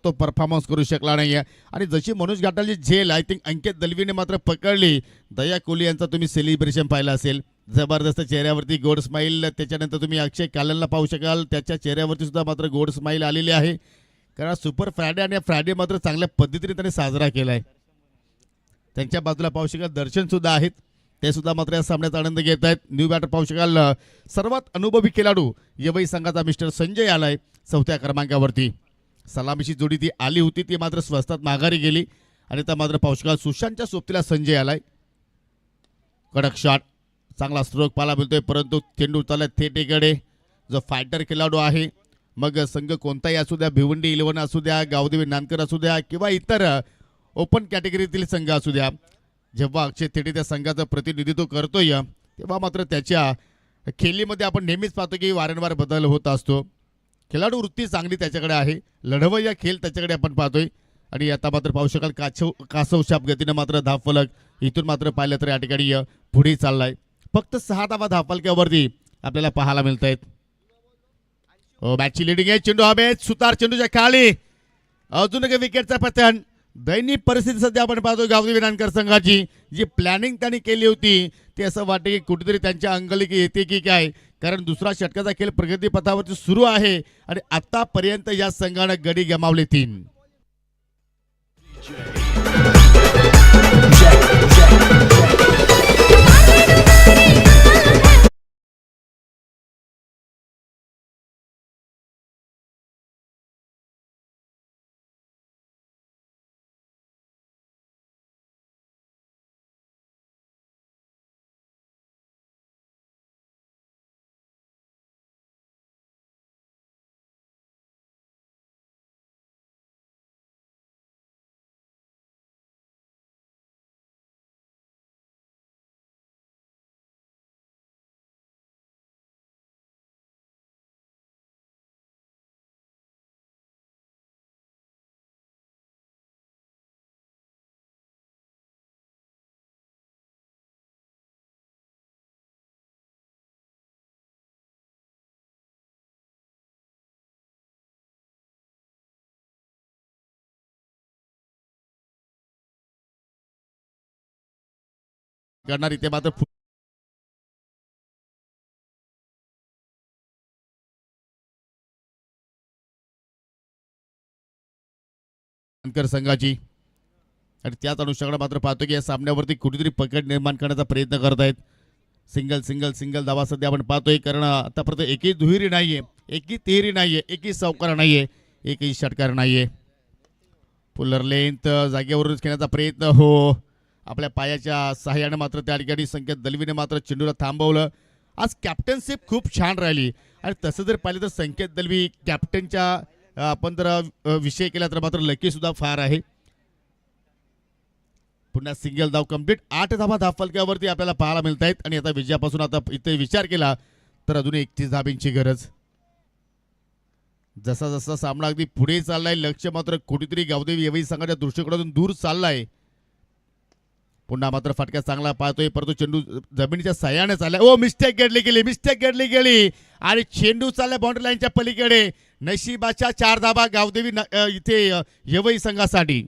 तो परफॉर्मन्स करू शकला नाहीये. आणि जशी मनोज घाटालची झेल आय थिंक अंकित दलवीने मात्र पकडली. दया कोहली यांचा तुम्ही सेलिब्रेशन पाहिलं असेल. जबरदस्त चेहऱ्यावरती गोड स्माईल. त्याच्यानंतर तुम्ही अक्षय कालनला पाहू शकाल, त्याच्या चेहऱ्यावरती सुद्धा मात्र गोड स्माईल आलेली आहे. कारण सुपर फ्रायडे आणि फ्रायडे मात्र चांगल्या पद्धतीने त्यांनी साजरा केलाय. त्यांच्या बाजूला पाहू शकाल दर्शन सुद्धा आहेत, ते सुद्धा मात्र या सामन्याचा आनंद घेत आहेत. न्यू बॅटर पाहू शकाल सर्वात अनुभवी खेळाडू येवई संघाचा मिस्टर संजय आलाय 4थ्या क्रमांकावरती. सलामीची जोडी ती आली होती, ती मात्र स्वस्तात माघारी गेली. आणि त्या मात्र पाहू शकाल सुशांतच्या सोबतीला संजय आलाय. कडक शॉट, चांगला स्ट्रोक पाहायला मिळतोय, परंतु चेंडू चालला थेटेकडे. जो फायटर खेळाडू आहे, मग संघ कोणताही असू द्या, भिवंडी 11 असू द्या, गावदेवी नानकर असू द्या, किंवा इतर ओपन कॅटेगरीतील संघ असू द्या, जेव्हा अक्षय थेटे त्या संघाचं प्रतिनिधित्व करतोय तेव्हा मात्र त्याच्या खेळीमध्ये आपण नेहमीच पाहतो की वारंवार बदल होत असतो. खेळाडू वृत्ती चांगली त्याच्याकडे आहे, लढवय्या खेळ त्याच्याकडे आपण पाहतोय. आणि आता मात्र पाहू शकाल कासव शाप गतीनं मात्र धावफलक इथून मात्र पाहिलं तर या ठिकाणी पुढे चाललाय. फक्त 6 धावा धावफलकावरती आपल्याला पाहायला मिळत आहेत. मॅचची लिडिंग आहे. चेंडू हवेत, सुतार चेंडूच्या खाली, अजून एक विकेटचा पतन. दैनिक परिस्थिती सध्या आपण पाहतो गावदेवी नानकर संघाची. जी प्लॅनिंग त्यांनी केली होती ते असं वाटते की कुठेतरी त्यांच्या अंगलिकी येते की काय, कारण दुसरा षटकाचा खेळ प्रगतीपथावरती सुरू आहे. आणि आतापर्यंत या संघानं गडी गमावले 3. करणार इथे मात्र नानकर संघाची. आणि त्याच अनुषंगाने मात्र पाहतो की या सामन्यावरती कुठेतरी पकड निर्माण करण्याचा प्रयत्न करत आहेत. सिंगल सिंगल सिंगल धावा सध्या आपण पाहतोय, कारण आतापर्यंत एकही दुहेरी नाहीये, एकही तिहेरी नाहीये, एकही चौकार नाहीये, एकही षटकार नाहीये. पुलर लेंथ जागेवरूनच खेळण्याचा प्रयत्न हो, आपल्या पायाच्या सहाय्याने मात्र त्या ठिकाणी संकेत दलवीने मात्र चेंडूला थांबवलं. आज कॅप्टनशिप खूप छान राहिली आणि तसं जर पाहिलं तर संकेत दलवी कॅप्टनच्या आपण जर विषय केला तर मात्र लकी सुद्धा फार आहे. पुन्हा सिंगल धाव कंप्लीट, 8 धावा धावफलकावरती आपल्याला पाहायला मिळत आहेत. आणि आता विजयापासून आता इथे विचार केला तर अजून 31 धाब्यांची गरज. जसा जसा सामना अगदी पुढे चाललाय, लक्ष मात्र कुठेतरी गावदेवी एवढी संघाच्या दृष्टिकोनातून दूर चाललाय. पुन्हा मात्र फटका चांगला पाहतोय, परंतु चेंडू जमिनीच्या साह्याने चाललाय. ओ मिस्टेक घडली गेली आणि चेंडू चाललाय बाउंड्री लाईनच्या पलीकडे. नशिबाच्या 4 धाबा गावदेवी इथे येवई संघासाठी.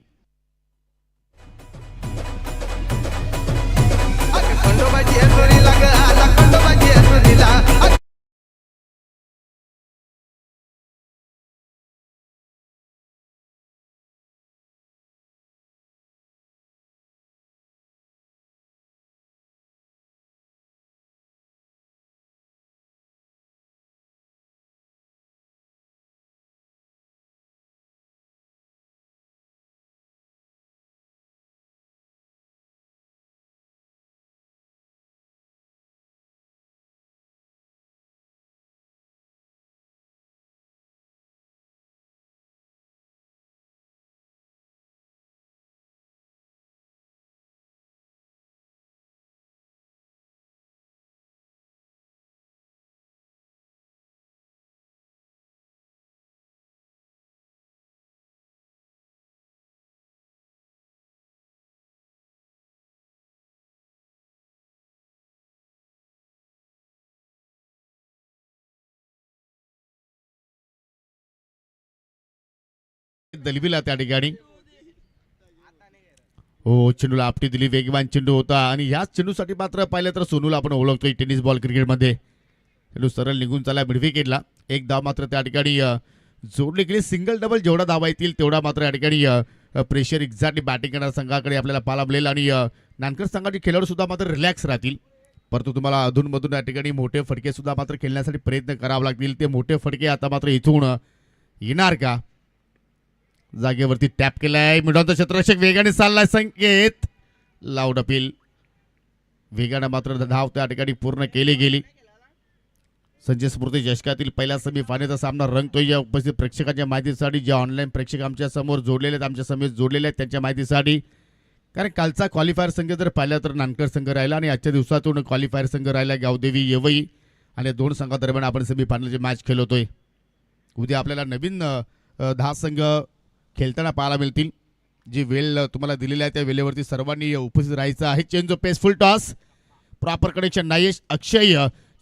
दलवीला त्या ठिकाणी हो, चेंडूला आपटी दिली, वेगवान चेंडू होता. आणि ह्याच चेंडूसाठी मात्र पाहिलं तर सोनूला आपण ओळखतोय टेनिस बॉल क्रिकेटमध्ये. चेंडू सरळ निघून चालला मिड विकेटला. एक धाव मात्र त्या ठिकाणी जोडली गेली. सिंगल डबल जेवढा धावा येतील तेवढा मात्र या ठिकाणी प्रेशर एक्झॅक्टली बॅटिंग करणाऱ्या संघाकडे आपल्याला पाहायला मिळेल. आणि नानकर संघाचे खेळाडू सुद्धा मात्र रिलॅक्स राहतील. परंतु तुम्हाला अधूनमधून या ठिकाणी मोठे फटके सुद्धा मात्र खेळण्यासाठी प्रयत्न करावे लागतील. ते मोठे फटके आता मात्र इथून येणार का? जागेवरती टॅप केलाय, मिडॉनचा क्षेत्ररक्षक वेगाने चाललाय, संकेत लाऊड अपील. वेगाने मात्र धाव त्या ठिकाणी पूर्ण केली गेली. संजय स्मृती चषकातील पहिल्या सेमीफायनलचा सामना रंगतोय. या उपस्थित प्रेक्षकांच्या माहितीसाठी, जे ऑनलाईन प्रेक्षक आमच्या समोर जोडलेले आहेत, आमच्या समेत जोडलेले आहेत, त्यांच्या माहितीसाठी. कारण कालचा क्वालिफायर संघ जर पाहिला तर नानकर संघ राहिला आणि आजच्या दिवसातून क्वालिफायर संघ राहिला गावदेवी येवई. आणि दोन संघादरम्यान आपण सेमीफायनलची मॅच खेळवतोय. उद्या आपल्याला नवीन 10 संघ खेळताना पाहायला मिळतील. जी वेळ तुम्हाला दिलेली आहे त्या वेळेवरती सर्वांनी उपस्थित राहायचं आहे. Change of pace, full toss, proper connection. Nayesh Akshay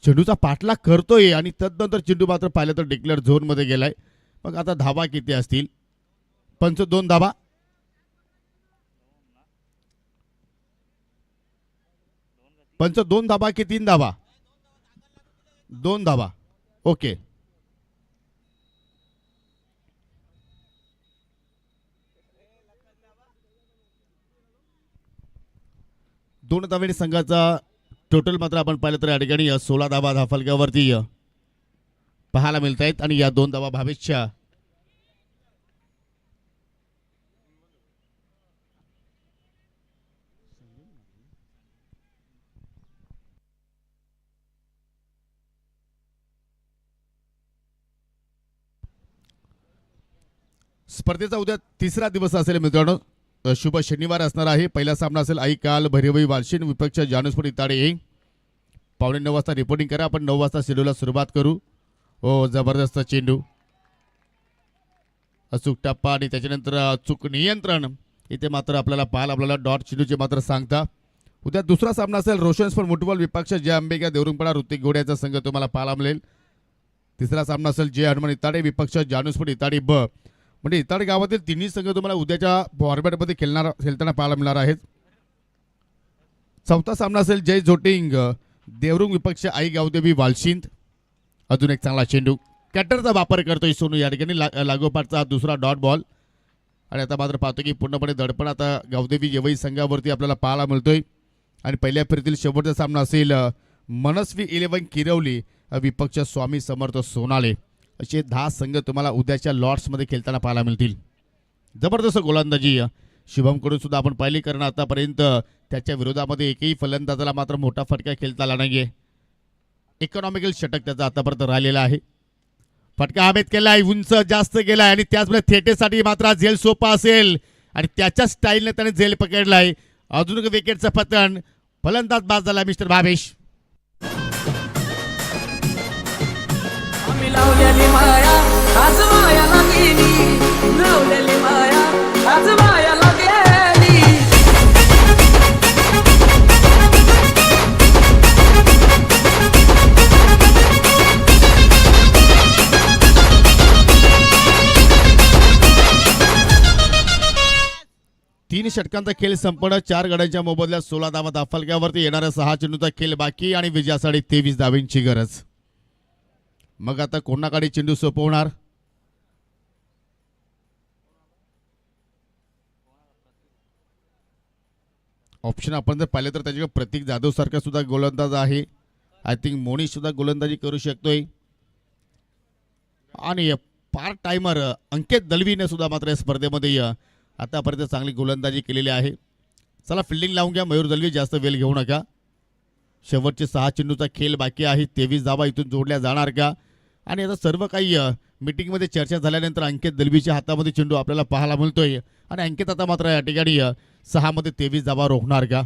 चेंडूचा पाठलाग करतोय आणि तदनंतर चेंडू मात्र पाहिलं तर डिक्लेअर झोनमध्ये गेलाय. मग आता धावा किती असतील? 2 धावा. पंच 2 धावा की 3 धावा? 2 धावा. ओके. दोन धावेने संघाचा टोटल मात्र आपण पाहिलं तर या ठिकाणी 16 धावा धावफलकावरती पाहायला मिळत आहेत. आणि या 2 धावा भावेशच्या स्पर्धेचा उद्या 3रा दिवस असेल मित्रांनो. शुभ शनिवार असणार आहे. पहिला सामना असेल ऐकाल भैरवई वालशीन विपक्ष जानूसपूर इताडे. 8:45 वाजता रिपोर्टिंग करा. आपण 9 वाजता शेड्यूलला सुरुवात करू. हो, जबरदस्त चेंडू, अचूक टप्पा आणि त्याच्यानंतर अचूक नियंत्रण. इथे मात्र आपल्याला डॉट चेंडूचे मात्र सांगता. उद्या दुसरा सामना असेल रोशन स्पोर्ट फुटबॉल विपक्ष जय अंबेगा देवरुंगपाडा ऋतिक घोड्याचा संघ तुम्हाला पाहायला मिळेल. तिसरा सामना असेल जय हनुमान इताडे विपक्ष जानूसपूर इताडे ब. म्हणजे इताडे गावातील तिन्ही संघ तुम्हाला उद्याच्या फॉर्मॅटमध्ये खेळताना पाहायला मिळणार आहेत. चौथा सामना असेल जय जोटिंग देवरुंग विपक्ष आई गावदेवी वालशिंद. अजून एक चांगला चेंडू, कॅटरचा वापर करतोय सोनू या ठिकाणी. लागोपाठचा दुसरा डॉट बॉल. आणि आता मात्र पाहतो की पूर्णपणे दडपण आता गावदेवी येवई संघावरती आपल्याला पाहायला मिळतोय. आणि पहिल्या फेरीतील शेवटचा सामना असेल मनस्वी 11 किरवली विपक्ष स्वामी समर्थ सोनाले असे 10 संघ तुम्हाला उद्याच्या लॉर्ड्समध्ये खेळताना पाहायला मिळतील. जबरदस्त गोलंदाजी शुभमकडून सुद्धा आपण पाहिली, कारण आतापर्यंत त्याच्या विरोधामध्ये एकही फलंदाजाला मात्र मोठा फटका खेळता आला नाहीये. इकॉनॉमिकल षटक त्याचा आतापर्यंत राहिलेला आहे. फटका हवेत केलाय, उंच जास्त गेलाय आणि त्याचमुळे थेटेसाठी मात्र झेल सोपा असेल आणि त्याच्या स्टाईलने त्याने झेल पकडलाय. अजून एक विकेटचं पतन, फलंदाज बाद झाला मिस्टर भावेश. आम्ही लावलेली माया आज मायाला गेली, लावलेली माया आज मायाला गेली. 3 षटकांचा खेळ संपन्न, 4 गड्यांच्या मोबदल्यात 16 धावा दाफलक्यावरती येणाऱ्या 6 चेंडूचा खेळ बाकी आणि विजयासाठी 23 धावांची गरज. मग आता कोणाकडे चेंडू सोपवणार? ऑप्शन आपण जर पाहिले तर त्याच्याकडे प्रतीक जाधव सारखा सुद्धा गोलंदाज आहे. आय थिंक मोनी सुद्धा गोलंदाजी करू शकतोय. आणि पार्ट टाइमर अंकित दलवीने सुद्धा मात्र या स्पर्धेमध्ये आतापर्यंत चांगली गोलंदाजी केलेली आहे. चला फिल्डिंग लावून घ्या मयूर दलवी, जास्त वेळ घेऊ नका. शेवटचे 6 चेंडूचा खेळ बाकी आहे. 23 धावा इथून जोडल्या जाणार का? आणि आता सर्व काही मीटिंगमध्ये चर्चा झाल्यानंतर अंकित दलवीच्या हातामध्ये चेंडू आपल्याला पाहायला मिळतोय आणि अंकित आता मात्र या ठिकाणी 6 मध्ये 23 धावा रोखणार का?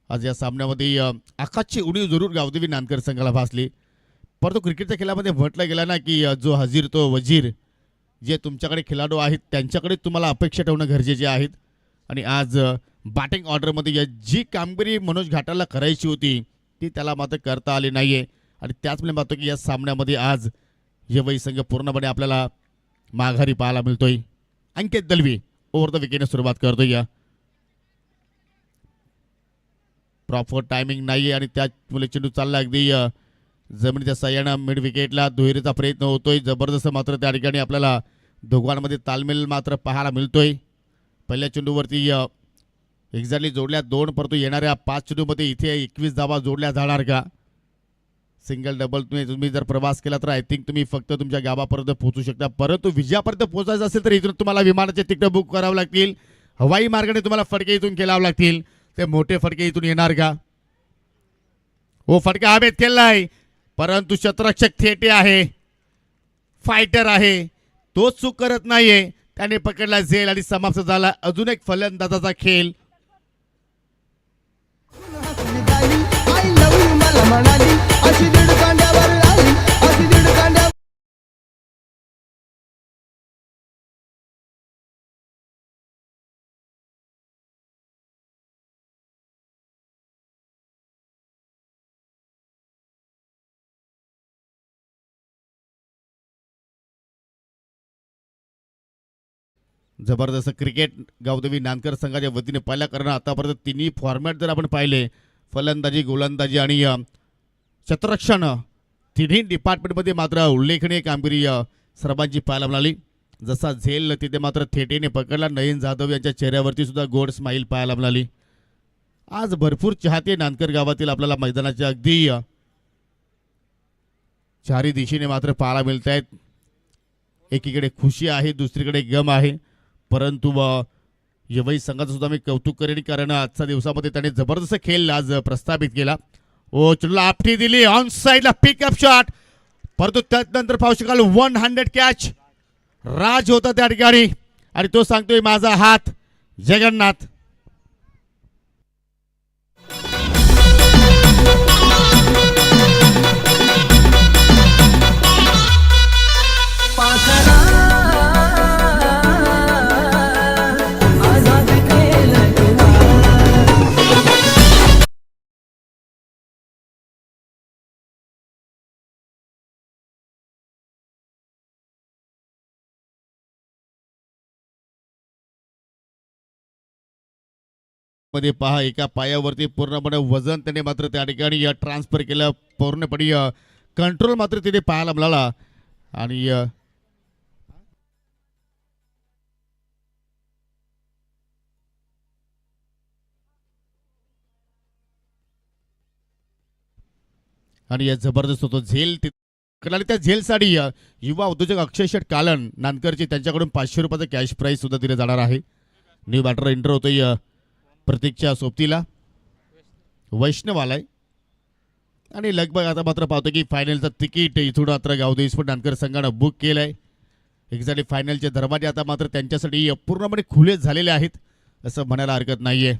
आज या सामन्यामध्ये आकाशची उणीव जरूर गावदेवी नानकर संघाला भासली, परंतु क्रिकेटच्या खेळामध्ये म्हटलं गेलं ना की जो हजीर तो वजीर. जे तुमच्याकडे खेळाडू आहेत त्यांच्याकडे तुम्हाला अपेक्षा ठेवणं गरजेचे आहेत. आणि आज बॅटिंग ऑर्डरमध्ये जी कामगिरी मनोज घाटाला करायची होती ती त्याला मात्र करता आली नाहीये. आणि त्याचमुळे पाहतो की या सामन्यामध्ये आज येवई संघ पूर्णपणे आपल्याला माघारी पाहायला मिळतोय. अंकित दलवी ओव्हर द विकेटने सुरुवात करतोय. या प्रॉपर टायमिंग नाहीये आणि त्यामुळे चेंडू चालला अगदी जमिनीच्या साह्यानं मिड विकेटला दुहेरीचा प्रयत्न होतोय. जबरदस्त मात्र त्या ठिकाणी आपल्याला दोघांमध्ये तालमेल मात्र पाहायला मिळतोय. पहिल्या चेंडूवरती एक्झॅक्टली जोडल्या 2, परंतु येणाऱ्या 5 चेंडूमध्ये इथे 21 धावा जोडल्या जाणार का? सिंगल डबल तुम्ही जर प्रवास केला तर आय थिंक तुम्ही फक्त तुमच्या गावापर्यंत पोहोचू शकता, परंतु विजयापर्यंत पोहोचायचं असेल तर इथून तुम्हाला विमानाचे तिकीट बुक करावं लागतील. हवाई मार्गाने तुम्हाला फटके इथून केलावं लागतील. ते मोठे फटके इथून येणार का? हो, फटका हवेत केलाय, परंतु शतरक्षक थेटे आहे, फायटर आहे, तो चूक करत नाहीये. त्याने पकडला झेल आणि समाप्त झाला अजून एक फलंदाजाचा खेळ. I love you मला म्हणाली अशी दीड कांड्यावर आली, अशी दीड कांड्या जबरदस्त क्रिकेट गावदेवी नानकर संघाच्या वतीने पाहिल्या, कारण आतापर्यंत तिन्ही फॉर्मॅट जर आपण पाहिले फलंदाजी, गोलंदाजी आणि क्षेत्ररक्षण तिन्ही डिपार्टमेंटमध्ये मात्र उल्लेखनीय कामगिरी सर्वांची पाहायला मिळाली. जसा झेल तिथे मात्र थेटेने पकडला, नयन जाधव यांच्या चेहऱ्यावरती सुद्धा गोड स्माईल पाहायला मिळाली. आज भरपूर चाहते नानकर गावातील आपल्याला मैदानाच्या अगदी चारी दिशेने मात्र पाहायला मिळत आहेत. एकीकडे खुशी आहे, दुसरीकडे गम आहे, परंतु येवई संघाचं सुद्धा मी कौतुक करेन, कारण आजच्या दिवसामध्ये त्याने जबरदस्त खेळ आज प्रस्थापित केला. ओ चेंडूला आपटी दिली, ऑन साईडला पिकअप शॉट, परंतु त्यानंतर पाहू शकाल 100 कॅच. राज होता त्या ठिकाणी आणि तो सांगतोय माझा हात जगन्नाथ. मध्ये पहा, एका पायावरती पूर्णपणे वजन त्याने मात्र त्या ठिकाणी ट्रान्सफर केलं, पूर्णपणे कंट्रोल मात्र तिथे पाहायला मिळाला. आणि आणि या जबरदस्त होतो झेल आणि त्या झेलसाठी युवा उद्योजक अक्षय शेठ कालन नानकरची त्यांच्याकडून 500 रुपयाचं कॅश प्राईज सुद्धा दिलं जाणार आहे. न्यू बॅटर एंटर होतोय प्रतीकच्या सोबतीला वैष्णव आलाय आणि लगभग आता मात्र पाहतो की फायनलचं तिकीट इथून मात्र गावदेवी स्पोर्ट नानकर संघानं बुक केलंय. एक्झॅक्टली फायनलचे दरवाजे आता मात्र त्यांच्यासाठी पूर्णपणे खुले झालेले आहेत असं म्हणायला हरकत नाहीये.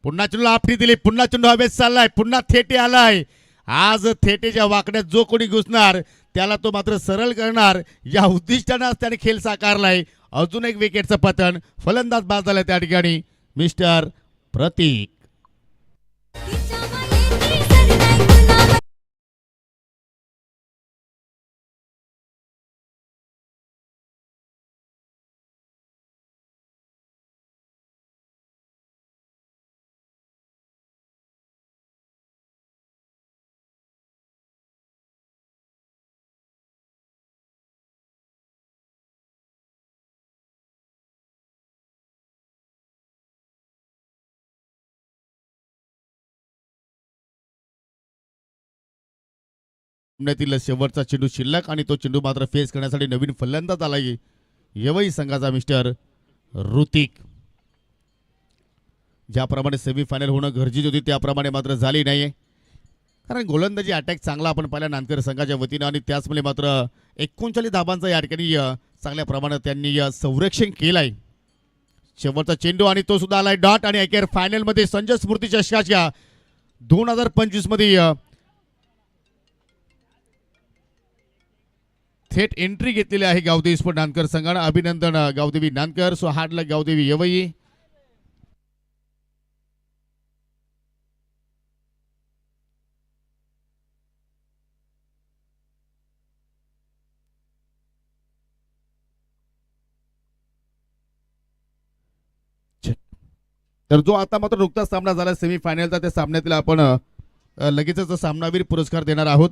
पुन्हा चेंडू आपली दिली, पुन्हा चेंडू हवेत चाललाय, पुन्हा थेटे आलाय. आज थेटेच्या वाकड्यात जो कोणी घुसणार त्याला तो मात्र सरळ करणार या उद्दिष्टानं त्याने खेळ साकारलाय. अजून एक विकेटचं पतन, फलंदाज बाद झालाय त्या ठिकाणी मिस्टर प्रतीक. सामन्यातील शेवटचा चेंडू शिल्लक आणि तो चेंडू मात्र फेस करण्यासाठी नवीन फलंदाज आलाय यवई संघाचा मिस्टर ऋतिक. ज्याप्रमाणे सेमीफायनल होणं गरजेची होती त्याप्रमाणे मात्र झाली नाहीये, कारण गोलंदाजी अटॅक चांगला आपण पाहिला नानकर संघाच्या वतीनं आणि त्याचमुळे मात्र 39 धाबांचा या ठिकाणी चांगल्या प्रमाणात त्यांनी संरक्षण केलंय. शेवटचा चेंडू आणि तो सुद्धा आलाय डॉट आणि अखेर फायनलमध्ये संजय स्मृती चषकाच्या 2025 मध्ये थेट एंट्री घेतलेली आहे गावदेवी स्पोर्ट नानकर संघानं. अभिनंदन गावदेवी नानकर. सो हार्ड लक गावदेवी यवई. तर जो आता मात्र नुकताच सामना झाला सेमीफायनलचा त्या सामन्यातील आपण लगेचच सामनावीर पुरस्कार देणार आहोत.